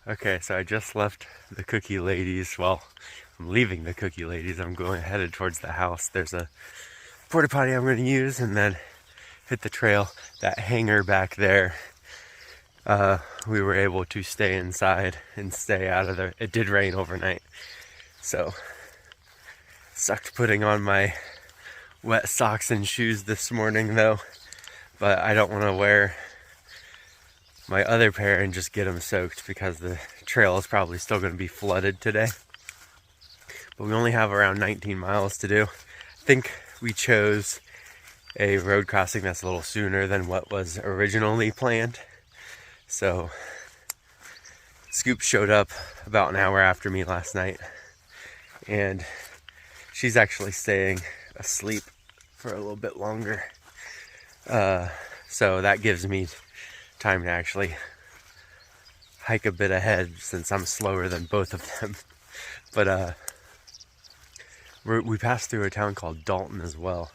Okay, so I just left the Cookie Ladies. Well, I'm leaving the Cookie Ladies. I'm headed towards the house. There's a porta potty I'm going to use and then hit the trail. That hangar back there, we were able to stay inside and stay out of there. It did rain overnight, so sucked putting on my wet socks and shoes this morning though. But I don't want to wear my other pair and just get them soaked because the trail is probably still going to be flooded today. But we only have around 19 miles to do. I think we chose a road crossing that's a little sooner than what was originally planned. So Scoop showed up about an hour after me last night, and she's actually staying asleep for a little bit longer. So that gives me time to actually hike a bit ahead since I'm slower than both of them. But we passed through a town called Dalton as well,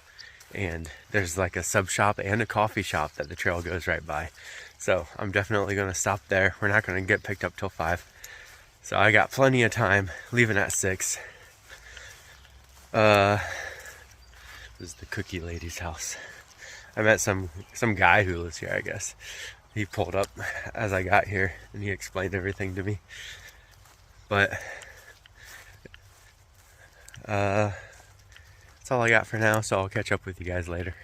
and there's like a sub shop and a coffee shop that the trail goes right by. So I'm definitely going to stop there. We're not going to get picked up till 5, so I got plenty of time, leaving at 6. This is the Cookie Lady's house. I met some guy who lives here, I guess. He pulled up as I got here and he explained everything to me. But that's all I got for now, so I'll catch up with you guys later.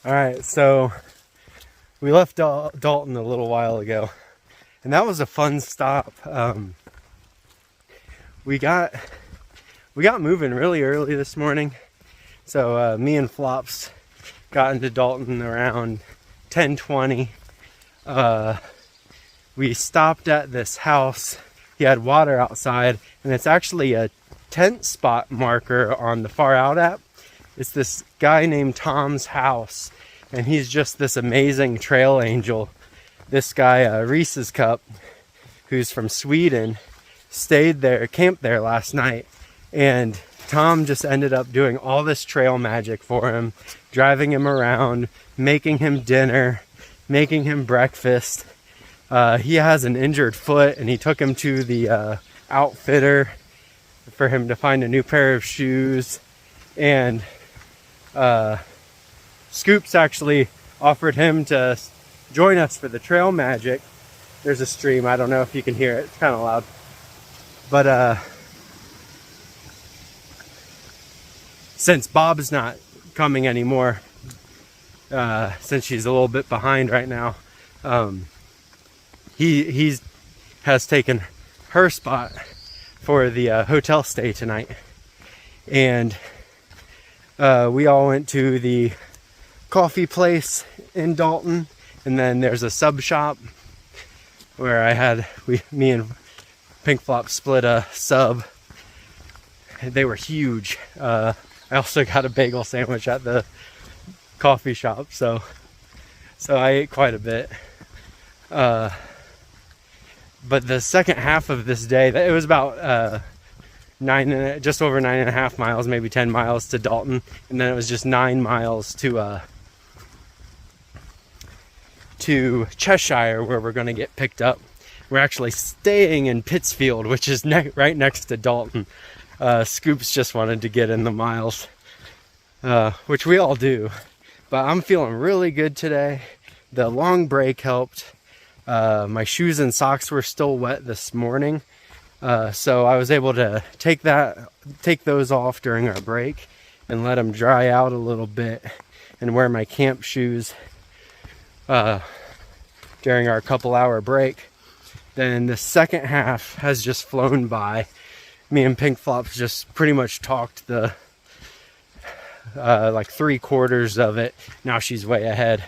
Alright, so we left Dalton a little while ago, and that was a fun stop. We got moving really early this morning, so me and Flops got into Dalton around 10:20. We stopped at this house. He had water outside, and it's actually a tent spot marker on the Far Out app. It's this guy named Tom's house, and he's just this amazing trail angel. This guy, Reese's Cup, who's from Sweden, stayed there, camped there last night, and Tom just ended up doing all this trail magic for him, driving him around, making him dinner, making him breakfast. He has an injured foot, and he took him to the outfitter for him to find a new pair of shoes. And Scoops actually offered him to join us for the trail magic. There's a stream. I don't know if you can hear it. It's kind of loud. But since Bob's not coming anymore, since she's a little bit behind right now, he has taken her spot for the hotel stay tonight. And we all went to the coffee place in Dalton, and then there's a sub shop where me and Pink Flop split a sub. They were huge. I also got a bagel sandwich at the coffee shop, so I ate quite a bit. But the second half of this day, it was about just over 9.5 miles, maybe 10 miles to Dalton, and then it was just 9 miles to Cheshire, where we're going to get picked up. We're actually staying in Pittsfield, which is right next to Dalton. Scoops just wanted to get in the miles, which we all do. But I'm feeling really good today. The long break helped. My shoes and socks were still wet this morning, so I was able to take those off during our break and let them dry out a little bit, and wear my camp shoes during our couple-hour break. Then the second half has just flown by. Me and Pink Flops just pretty much talked the like 3/4 of it. Now she's way ahead.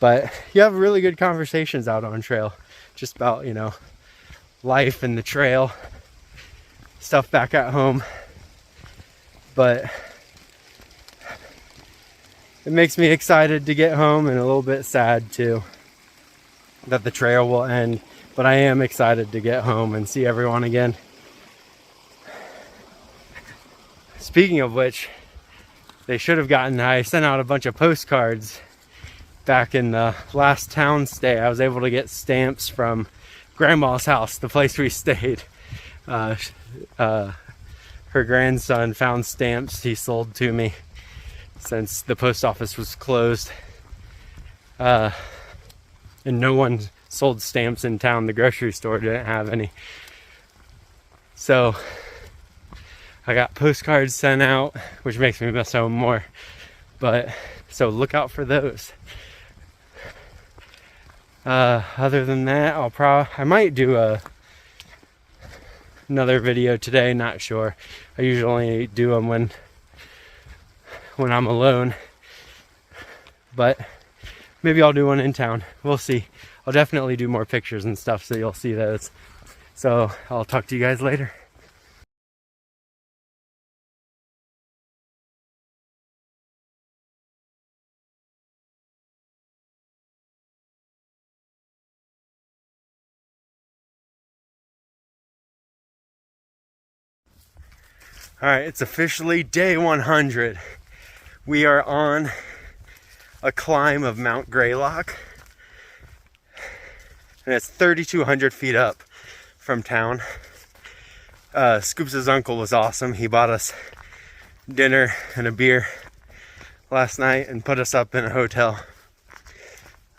But you have really good conversations out on trail, just about, life and the trail, stuff back at home. But it makes me excited to get home and a little bit sad too. that the trail will end, but I am excited to get home and see everyone again. Speaking of which, they should have I sent out a bunch of postcards back in the last town stay. I was able to get stamps from Grandma's house, the place we stayed. Her grandson found stamps he sold to me since the post office was closed. And no one sold stamps in town. The grocery store didn't have any. So I got postcards sent out, which makes me miss home more. But so look out for those. Other than that, I might do another video today. Not sure. I usually do them when I'm alone, but maybe I'll do one in town. We'll see. I'll definitely do more pictures and stuff, so you'll see those. So I'll talk to you guys later. All right, it's officially day 100. We are on a climb of Mount Greylock, and it's 3,200 feet up from town. Scoops' uncle was awesome. He bought us dinner and a beer last night and put us up in a hotel.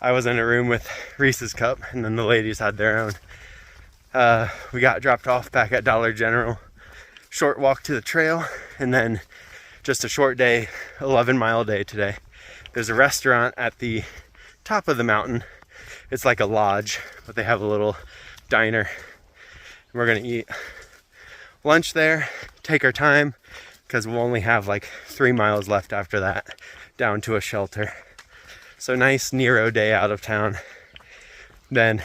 I was in a room with Reese's Cup, and then the ladies had their own. We got dropped off back at Dollar General. Short walk to the trail, and then just a short day, 11-mile day today. There's a restaurant at the top of the mountain. It's like a lodge, but they have a little diner. We're gonna eat lunch there, take our time, because we'll only have like 3 miles left after that down to a shelter. So nice Nero day out of town. Then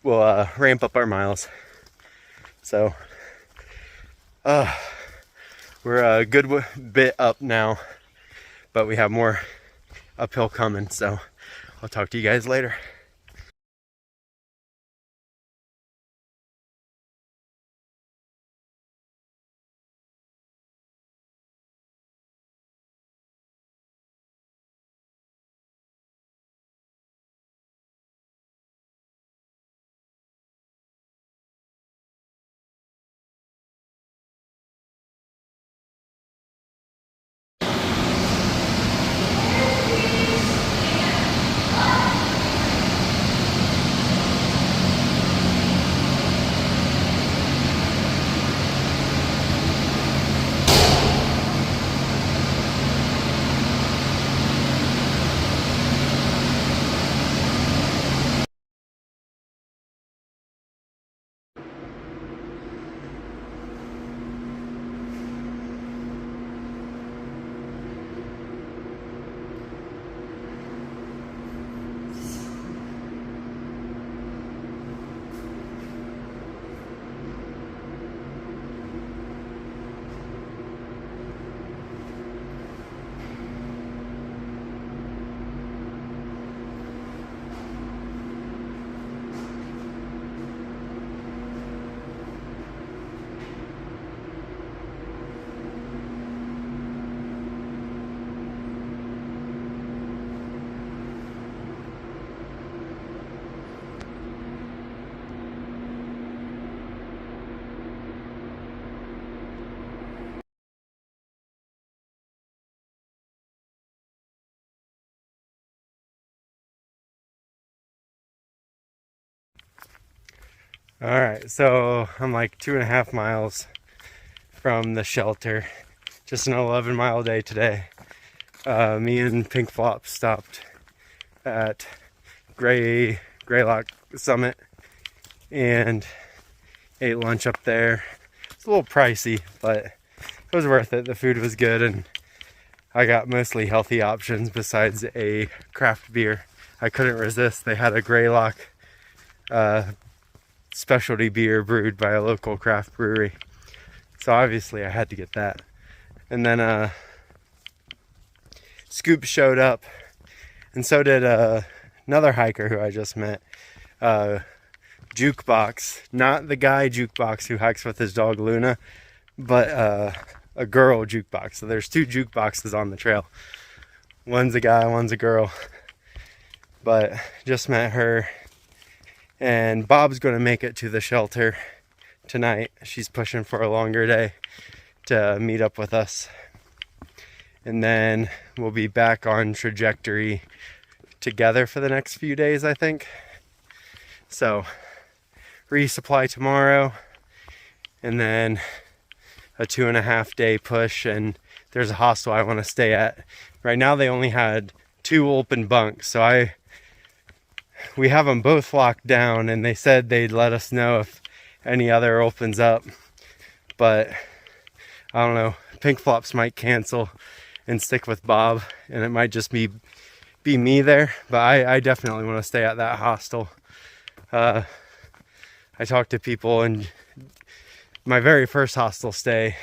we'll ramp up our miles. So we're a good bit up now, but we have more uphill coming, so I'll talk to you guys later. All right, so I'm like 2.5 miles from the shelter. Just an 11-mile day today. Me and Pink Flop stopped at Greylock Summit and ate lunch up there. It's a little pricey, but it was worth it. The food was good, and I got mostly healthy options besides a craft beer. I couldn't resist. They had a Greylock specialty beer brewed by a local craft brewery, so obviously I had to get that. And then Scoop showed up, and so did another hiker who I just met, Jukebox, not the guy Jukebox who hikes with his dog Luna, but a girl Jukebox. So there's two jukeboxes on the trail. One's a guy, one's a girl. But just met her, and Bob's going to make it to the shelter tonight. She's pushing for a longer day to meet up with us. And then we'll be back on trajectory together for the next few days, I think. So, resupply tomorrow, and then a 2.5 day push. And there's a hostel I want to stay at. Right now they only had 2 open bunks, so we have them both locked down, and they said they'd let us know if any other opens up. But I don't know, Pink Flops might cancel and stick with Bob, and it might just be me there. But I definitely want to stay at that hostel. I talked to people in my very first hostel stay,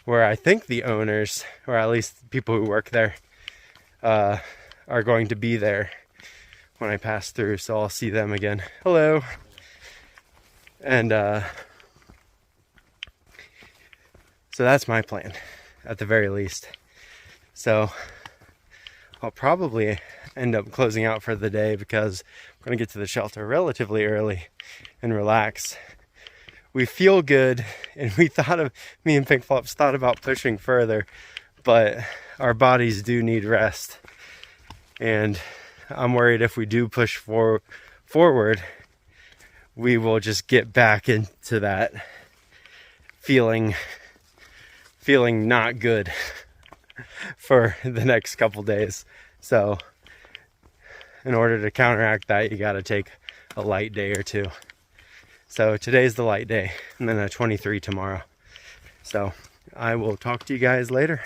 where I think the owners, or at least people who work there, are going to be there when I pass through, so I'll see them again. Hello. And so that's my plan, at the very least. So I'll probably end up closing out for the day, because I'm going to get to the shelter relatively early and relax. We feel good, and me and Pink Flops thought about pushing further, but our bodies do need rest. And I'm worried if we do push forward, we will just get back into that feeling not good for the next couple days. So in order to counteract that, you got to take a light day or two. So today's the light day, and then a 23 tomorrow. So I will talk to you guys later.